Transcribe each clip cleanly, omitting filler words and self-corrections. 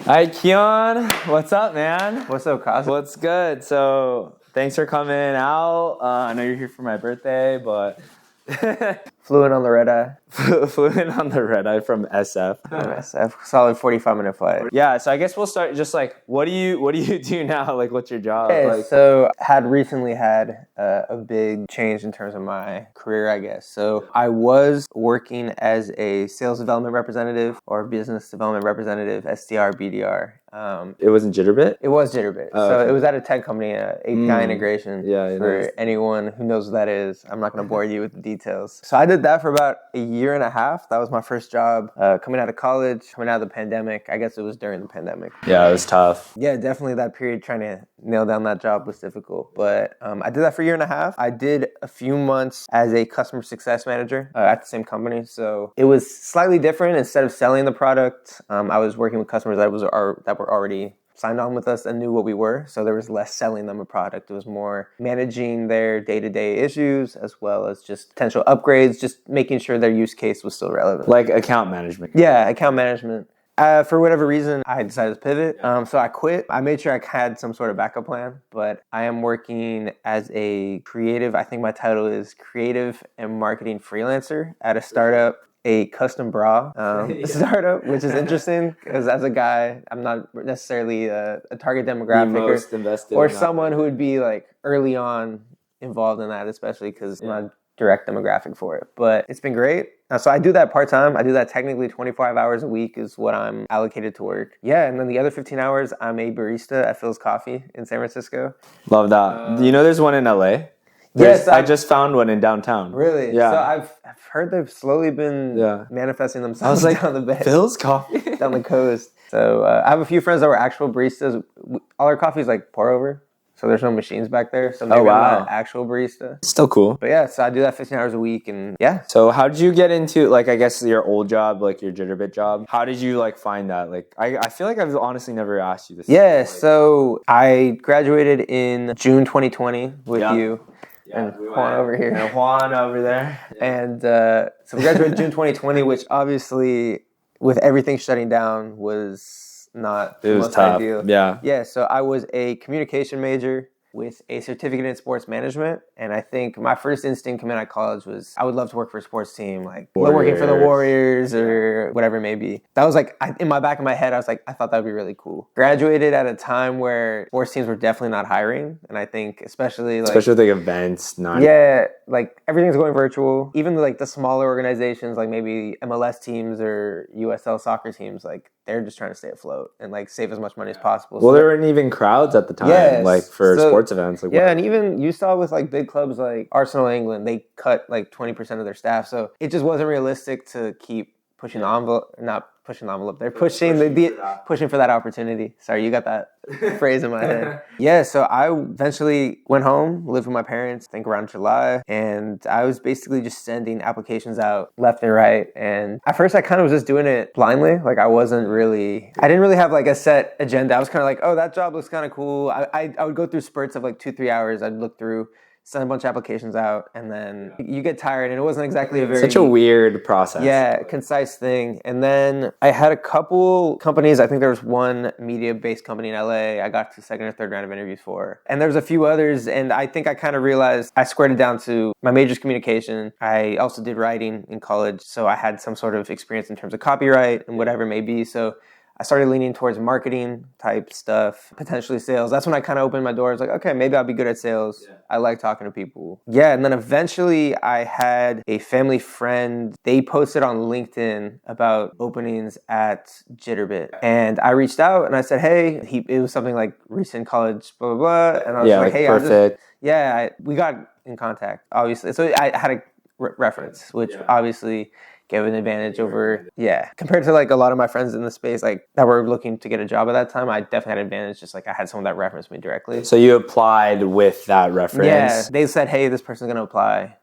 Hi, Keon. What's up, man? What's up, Cosmo? What's good? So, thanks for coming out. I know you're here for my birthday, but Flew in on the red eye. flew in on the red eye from SF. SF, solid 45-minute flight. Yeah, so I guess we'll start just like, what do you do now? Like, what's your job? Yeah, Like, so had recently had a big change in terms of my career, I guess. So I was working as a sales development representative or business development representative, SDR, BDR. it wasn't Jitterbit? It was Jitterbit. Oh, so okay. it was at a tech company, API integration. Yeah, for nice. anyone who knows what that is. I'm not going to bore you with the details. So I did that for about a year and a half. That was my first job coming out of college, coming out of the pandemic. I guess it was during the pandemic. Yeah, it was tough. Yeah, definitely that period trying to nail down that job was difficult. But I did that for a year and a half. I did a few months as a customer success manager at the same company. So it was slightly different. Instead of selling the product, I was working with customers that were already signed on with us and knew what we were. So there was less selling them a product. It was more managing their day-to-day issues as well as just potential upgrades, just making sure their use case was still relevant. Like account management. Yeah, account management. For whatever reason, I decided to pivot. So I quit. I made sure I had some sort of backup plan, but I am working as a creative. I think my title is creative and marketing freelancer at a startup, a custom bra startup, which is interesting because as a guy, I'm not necessarily a target demographic or someone who would be like early on involved in that, especially because I'm not direct demographic for it. But it's been great. So I do that part-time. I do that technically 25 hours a week is what I'm allocated to work. Yeah, and then the other 15 hours, I'm a barista at Phil's Coffee in San Francisco. Love that. You know there's one in LA? Yes, I just found one in downtown. Really? Yeah. So I've heard they've slowly been manifesting themselves I was like, down the bay. Phil's Coffee? Down the coast. So I have a few friends that were actual baristas. All our coffee is like pour over. So there's no machines back there. So maybe I'm not an actual barista. Still cool. But yeah, so I do that 15 hours a week and yeah. So how did you get into, like, I guess your old job, like your Jitterbit job? How did you like find that? Like, I feel like I've honestly never asked you this. Yeah, so I graduated in June 2020 with you. Yeah, and Juan over here. And Juan over there. And so we graduated June 2020, which obviously with everything shutting down was not the most tough. ideal. Yeah, so I was a communication major with a certificate in sports management. And I think my first instinct coming out of college was I would love to work for a sports team, like working for the Warriors or whatever it may be. That was like, in my back of my head, I was like, I thought that would be really cool. Graduated at a time where sports teams were definitely not hiring. And I think especially with like events, like everything's going virtual. Even like the smaller organizations, like maybe MLS teams or USL soccer teams, like they're just trying to stay afloat and like save as much money as possible. Well, there weren't even crowds at the time, like for sports events. Like, and even you saw with like big clubs like Arsenal England, they cut like 20% of their staff. So it just wasn't realistic to keep pushing the envelope, not pushing the envelope. They're pushing for that opportunity. Sorry, you got that phrase in my head. Yeah, so I eventually went home, lived with my parents, I think around July, and I was basically just sending applications out left and right. And at first I kind of was just doing it blindly. Like I didn't really have like a set agenda. I was kind of like, oh, that job looks kind of cool. I would go through spurts of like 2-3 hours. I'd look through, send a bunch of applications out, and then you get tired, and it wasn't exactly such a weird process. Yeah, concise thing. And then I had a couple companies. I think there was one media-based company in LA I got to second or third round of interviews for. And there was a few others, and I think I kind of realized I squared it down to my major's communication. I also did writing in college, so I had some sort of experience in terms of copyright and whatever it may be. So I started leaning towards marketing type stuff, potentially sales. That's when I kind of opened my doors. Like, okay, maybe I'll be good at sales. Yeah. I like talking to people. Yeah, and then eventually I had a family friend. They posted on LinkedIn about openings at Jitterbit. And I reached out and I said, hey, it was something like recent college, blah, blah, blah. And I was like, hey, perfect. We got in contact, obviously. So I had a reference, which obviously gave an advantage over, compared to like a lot of my friends in the space like that were looking to get a job at that time. I definitely had an advantage, just like I had someone that referenced me directly. So you applied with that reference? Yeah, they said, hey, this person's gonna apply.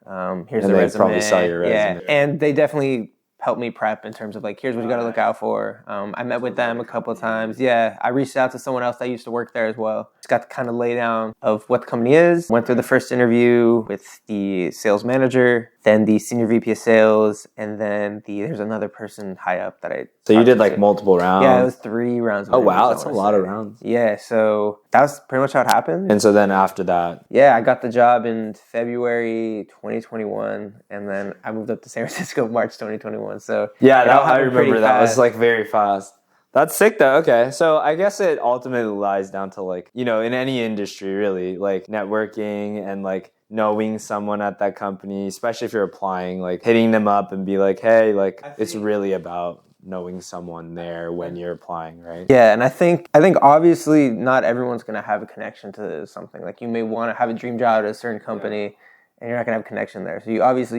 Here's the resume. Probably saw your resume. Yeah, and they definitely helped me prep in terms of like, here's what you got to look out for. I met with them a couple of times. Yeah, I reached out to someone else that used to work there as well. Just got to kind of lay down of what the company is. Went through the first interview with the sales manager, then the senior VP of sales, and then there's another person high up that I. So you did like multiple rounds? Yeah, it was 3 rounds. Oh wow, that's a lot of rounds. Yeah, so that was pretty much how it happened. And so then after that, yeah, I got the job in February 2021, and then I moved up to San Francisco March 2021. So yeah, I remember that was like very fast. That's sick though. Okay. So I guess it ultimately lies down to like, in any industry really, like networking and like knowing someone at that company, especially if you're applying, like hitting them up and be like, hey, like it's really about knowing someone there when you're applying, right? Yeah, and I think obviously not everyone's going to have a connection to something. Like you may want to have a dream job at a certain company and you're not going to have a connection there. So you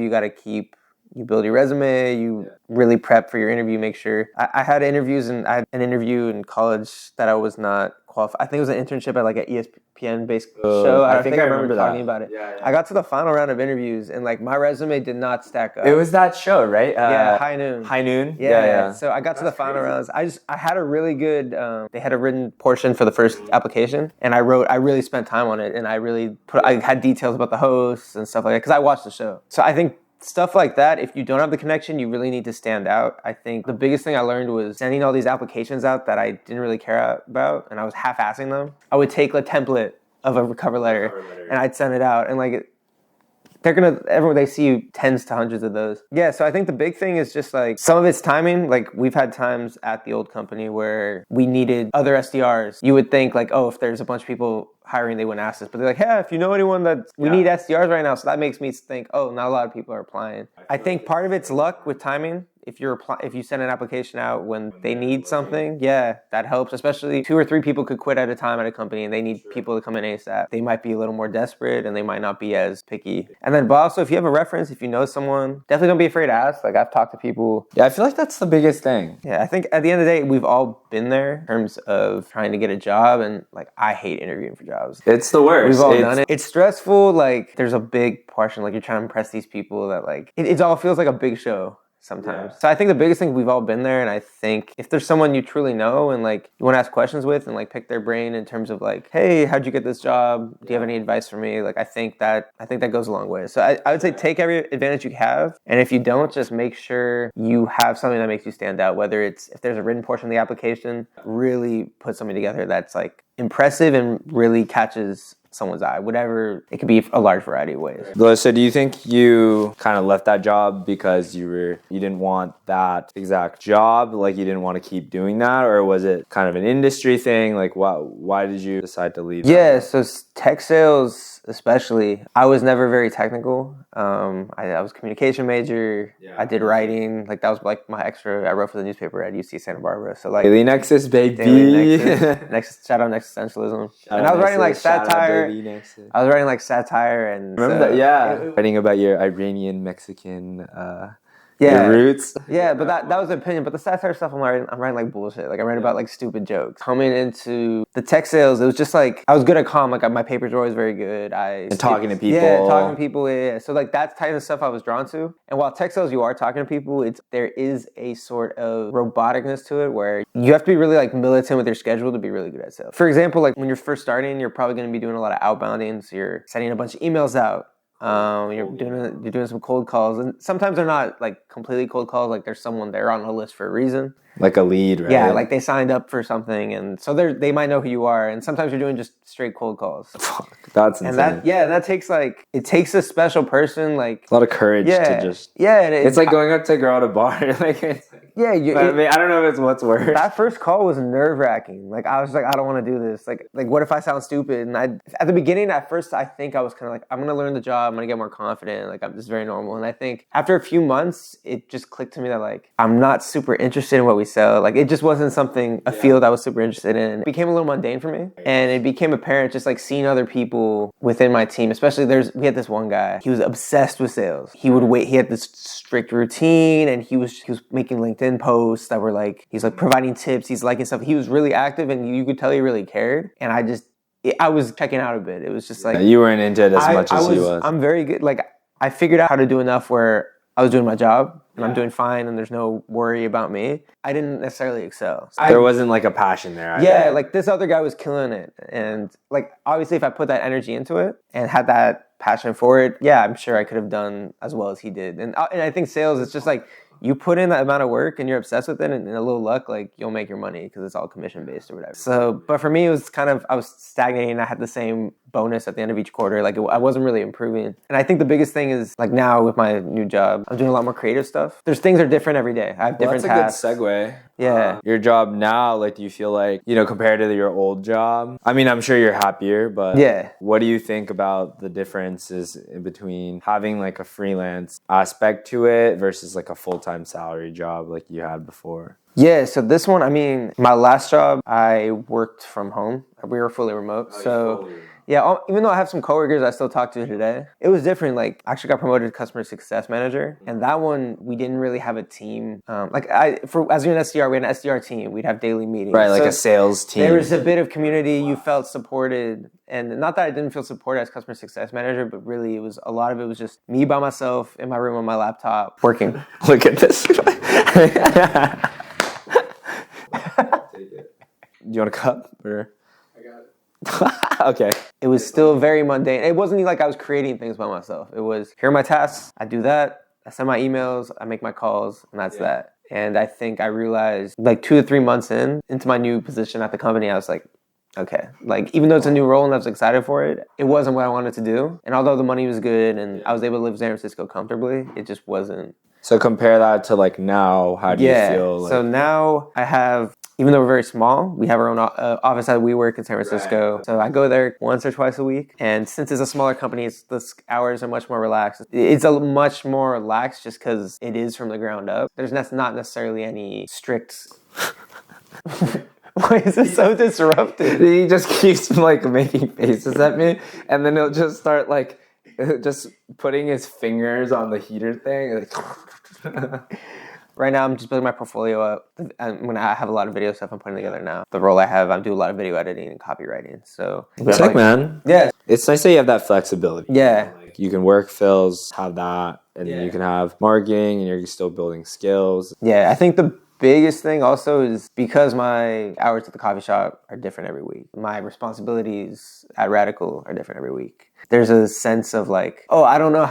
got to you build your resume, you really prep for your interview, make sure. I had interviews and I had an interview in college that I was not qualified. I think it was an internship at like an ESPN-based show. I think I remember talking about it. Yeah. I got to the final round of interviews and like my resume did not stack up. It was that show, right? Yeah, High Noon. High Noon? Yeah. So I got to the final rounds. I had a really good, they had a written portion for the first application and I really spent time on it and I had details about the hosts and stuff like that because I watched the show. So I think stuff like that, if you don't have the connection, you really need to stand out. I think the biggest thing I learned was sending all these applications out that I didn't really care about, and I was half-assing them. I would take a template of a cover letter, and I'd send it out, and like everyone they see you tens to hundreds of those. Yeah, so I think the big thing is just like some of it's timing. Like we've had times at the old company where we needed other SDRs. You would think like, oh, if there's a bunch of people hiring, they wouldn't ask us. But they're like, hey, if you know anyone we need SDRs right now. So that makes me think, oh, not a lot of people are applying. I think part of it's luck with timing. If you send an application out when they need something, yeah, that helps. Especially 2 or 3 people could quit at a time at a company and they need people to come in ASAP. They might be a little more desperate and they might not be as picky. And then, but also if you have a reference, if you know someone, definitely don't be afraid to ask. Like I've talked to people. Yeah, I feel like that's the biggest thing. Yeah, I think at the end of the day, we've all been there in terms of trying to get a job, and like I hate interviewing for jobs. It's the worst. We've all done it. It's stressful. Like there's a big portion, like you're trying to impress these people that like it all feels like a big show sometimes. Yeah. So I think the biggest thing, we've all been there, and I think if there's someone you truly know and like you want to ask questions with and like pick their brain in terms of like, hey, how'd you get this job? Do you have any advice for me? Like I think that goes a long way. So I would say take every advantage you have, and if you don't, just make sure you have something that makes you stand out. Whether it's if there's a written portion of the application, really put something together that's like impressive and really catches someone's eye, whatever. It could be a large variety of ways. So do you think you kind of left that job because you didn't want that exact job, like you didn't want to keep doing that, or was it kind of an industry thing? Like why did you decide to leave? Yeah, so tech sales especially, I was never very technical. I was a communication major. Yeah. I did writing. Like that was like my extra. I wrote for the newspaper at UC Santa Barbara. So like Daily Nexus, baby. Daily Nexus. Shout out Existentialism. And I was writing like satire. I was writing like satire and remember that? Yeah, writing about your Iranian Mexican. Your roots. Yeah, but that was an opinion. But the satire stuff, I'm writing like bullshit. Like I write about like stupid jokes. Coming into the tech sales, it was just like I was good at comm. Like my papers were always very good. And talking to people. Yeah, talking to people. Yeah. So like that's type of stuff I was drawn to. And while tech sales, you are talking to people. There is a sort of roboticness to it where you have to be really like militant with your schedule to be really good at sales. For example, like when you're first starting, you're probably going to be doing a lot of outbounding. So you're sending a bunch of emails out. You're doing some cold calls, and sometimes they're not like completely cold calls. Like there's someone there on the list for a reason. Like a lead, right? Yeah, like they signed up for something, and so they might know who you are. And sometimes you're doing just straight cold calls. Fuck, that's insane. And that takes it takes a special person, like a lot of courage to just. Yeah, and it's like going up to a girl at a bar. Like I don't know if it's what's worse. That first call was nerve-wracking. Like I was like, I don't want to do this. Like what if I sound stupid? And at the beginning, at first, I think I was kind of like, I'm gonna learn the job. I'm gonna get more confident. Like I'm just very normal. And I think after a few months, it just clicked to me that like I'm not super interested in what we sell. Like it just wasn't a field I was super interested in. It became a little mundane for me, and it became apparent just like seeing other people within my team. Especially we had this one guy. He was obsessed with sales. He would wait. He had this strict routine, and he was making LinkedIn posts that were like he's like providing tips. He's liking stuff. He was really active, and you could tell he really cared. And I was checking out a bit. It was just like you weren't into it as much as he was. I'm very good. Like I figured out how to do enough where I was doing my job, and I'm doing fine and there's no worry about me, I didn't necessarily excel. There wasn't like a passion there. Yeah, like this other guy was killing it. And like obviously if I put that energy into it and had that passion for it, yeah, I'm sure I could have done as well as he did. And I think sales, it's just like you put in that amount of work and you're obsessed with it, and a little luck, like you'll make your money because it's all commission based or whatever. So, but for me, it was kind of, I was stagnating. I had the same bonus at the end of each quarter. Like I wasn't really improving. And I think the biggest thing is like now with my new job, I'm doing a lot more creative stuff. There's things are different every day. I have different tasks. That's a good segue. Yeah. Your job now, like, do you feel like, you know, compared to your old job? I mean, I'm sure you're happier, but yeah. What do you think about the differences in between having like a freelance aspect to it versus like a full-time salary job like you had before? Yeah, so this one, I mean, my last job, I worked from home. We were fully remote. Yeah, even though I have some coworkers I still talk to today, it was different. Like, I actually got promoted to customer success manager, and that one we didn't really have a team. As you're an SDR, we had an SDR team. We'd have daily meetings, right? Like a sales team. There was a bit of community. You felt supported, and not that I didn't feel supported as customer success manager, but really a lot of it was just me by myself in my room on my laptop working. Look at this. Do you want a cup or? Okay. It was still very mundane. It wasn't like I was creating things by myself. It was, here are my tasks. I do that. I send my emails. I make my calls, and that's that. And I think I realized like 2 to 3 months into my new position at the company, I was like, okay, like even though it's a new role and I was excited for it, it wasn't what I wanted to do. And although the money was good and I was able to live in San Francisco comfortably, it just wasn't. So compare that to like now. How do you feel? Like? So now I have, even though we're very small, we have our own office at WeWork in San Francisco. Right. So I go there once or twice a week. And since it's a smaller company, the hours are much more relaxed. It's a much more relaxed just because it is from the ground up. There's not necessarily any strict... Why is this so disruptive? He just keeps like making faces at me, and then he'll just start like just putting his fingers on the heater thing. Right now, I'm just building my portfolio up. And when I have a lot of video stuff I'm putting together now. The role I have, I do a lot of video editing and copywriting. So it's like, man. Yeah. It's nice that you have that flexibility. Yeah. Like you can work fills, have that, and then you can have marketing, and you're still building skills. Yeah, I think the biggest thing also is because my hours at the coffee shop are different every week. My responsibilities at Radical are different every week. There's a sense of like, oh, I don't know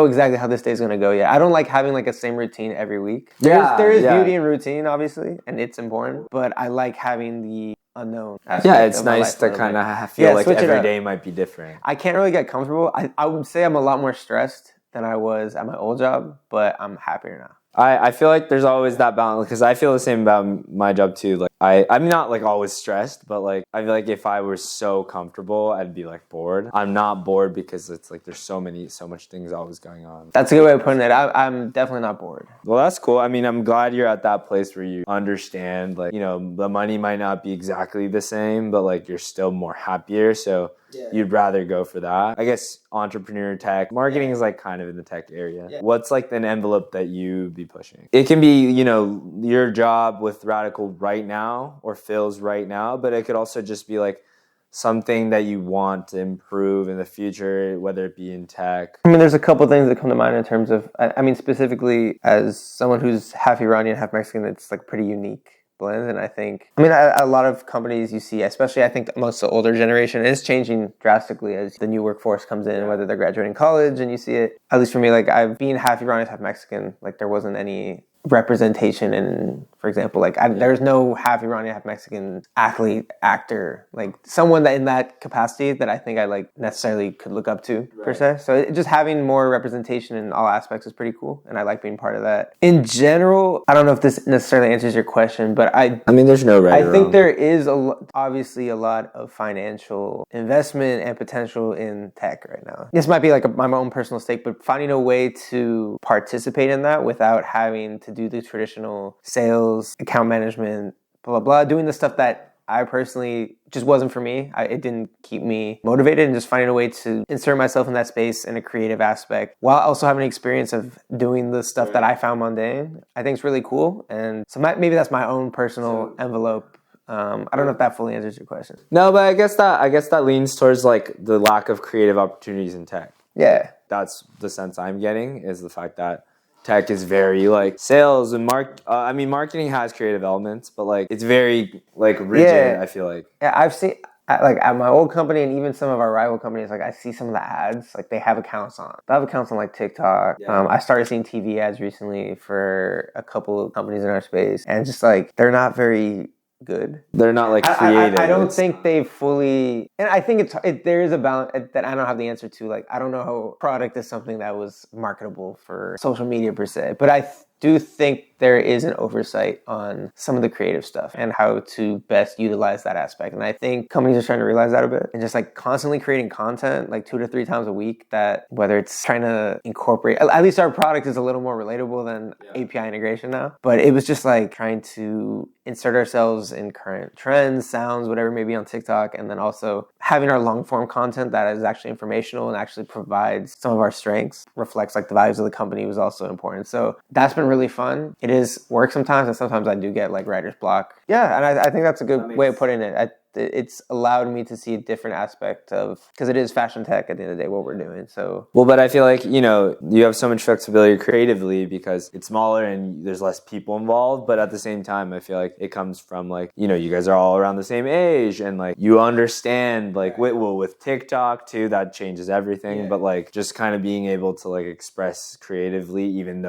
exactly how this day's gonna go yet. I don't like having like a same routine every week. There is beauty in routine, obviously, and it's important, but I like having the unknown. Yeah, it's nice to kind of feel like every day might be different. I can't really get comfortable. I would say I'm a lot more stressed than I was at my old job, but I'm happier now. I feel like there's always that balance because I feel the same about my job too. Like I'm not like always stressed, but like I feel like if I were so comfortable, I'd be like bored. I'm not bored because it's like there's so much things always going on. That's a good way of putting it. I'm definitely not bored. Well, that's cool. I mean, I'm glad you're at that place where you understand like, you know, the money might not be exactly the same, but like you're still more happier. So you'd rather go for that. I guess entrepreneur tech, marketing is like kind of in the tech area. Yeah. What's like an envelope that you be pushing? It can be, you know, your job with Radical right now or Phil's right now, but it could also just be like something that you want to improve in the future, whether it be in tech. I mean, there's a couple things that come to mind in terms of, I mean, specifically as someone who's half Iranian, half Mexican, it's like pretty unique blend. And I think, a lot of companies you see, especially I think most of the older generation is changing drastically as the new workforce comes in, whether they're graduating college, and you see it, at least for me, like I've been half Iranian, half Mexican, like there wasn't any representation in, for example, like there's no half Iranian, half Mexican athlete, actor, like someone that in that capacity that I think I like necessarily could look up to per se. So just having more representation in all aspects is pretty cool, and I like being part of that. In general, I don't know if this necessarily answers your question, but I mean, there's no right. I think there is obviously a lot of financial investment and potential in tech right now. This might be like my own personal stake, but finding a way to participate in that without having to do the traditional sales, account management, blah, blah, blah, doing the stuff that I personally just wasn't for me. It didn't keep me motivated, and just finding a way to insert myself in that space in a creative aspect while also having an experience of doing the stuff that I found mundane, I think is really cool. And so maybe that's my own personal envelope. I don't know if that fully answers your question. No, but I guess that leans towards like the lack of creative opportunities in tech. Yeah. That's the sense I'm getting, is the fact that tech is very like sales and I mean, marketing has creative elements, but like it's very like rigid. I feel like. Yeah, I've seen like at my old company and even some of our rival companies. Like I see some of the ads, like they have accounts on. They have accounts on like TikTok. Yeah. I started seeing TV ads recently for a couple of companies in our space, and just like they're not very good. They're not like creative. I don't think they fully, and I think there is a balance that I don't have the answer to. Like I don't know how product is something that was marketable for social media per se, but I do think there is an oversight on some of the creative stuff and how to best utilize that aspect. And I think companies are starting to realize that a bit and just like constantly creating content like 2 to 3 times a week, that whether it's trying to incorporate, at least our product is a little more relatable than API integration now. But it was just like trying to insert ourselves in current trends, sounds, whatever may be on TikTok. And then also having our long form content that is actually informational and actually provides some of our strengths, reflects like the values of the company, was also important. So that's been really fun. It is work sometimes, and sometimes I do get like writer's block. Yeah, and I think that's a good way of putting it. It's allowed me to see a different aspect of, because it is fashion tech at the end of the day, what we're doing. So well, but I feel like, you know, you have so much flexibility creatively because it's smaller and there's less people involved. But at the same time, I feel like it comes from like, you know, you guys are all around the same age and like you understand like with TikTok too, that changes everything. Yeah. But like just kind of being able to like express creatively, even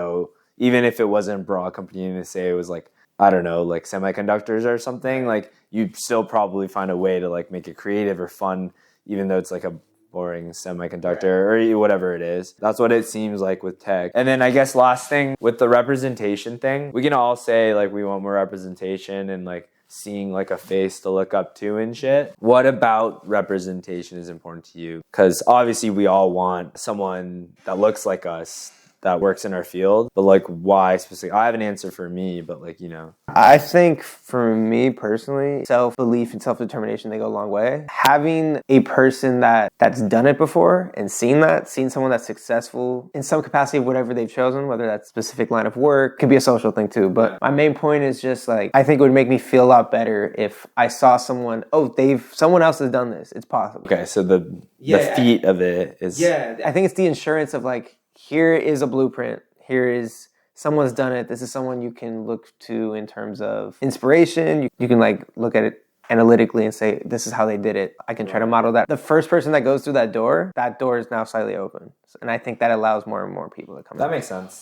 if it wasn't broad company to say it was like, I don't know, like semiconductors or something, like you'd still probably find a way to like make it creative or fun, even though it's like a boring semiconductor or whatever it is. That's what it seems like with tech. And then I guess last thing with the representation thing, we can all say like we want more representation and like seeing like a face to look up to and shit. What about representation is important to you? Because obviously we all want someone that looks like us that works in our field, but like why specifically? I have an answer for me, but like, you know. I think for me personally, self-belief and self-determination, they go a long way. Having a person that's done it before and seen someone that's successful in some capacity of whatever they've chosen, whether that's a specific line of work, could be a social thing too. But my main point is just like, I think it would make me feel a lot better if I saw someone, someone else has done this. It's possible. Okay, so the feat of it is... Yeah, I think it's the insurance of like, here is a blueprint. Here is someone's done it. This is someone you can look to in terms of inspiration. You can like look at it analytically and say, this is how they did it. I can try to model that. The first person that goes through that door is now slightly open. And I think that allows more and more people to come in. That makes sense.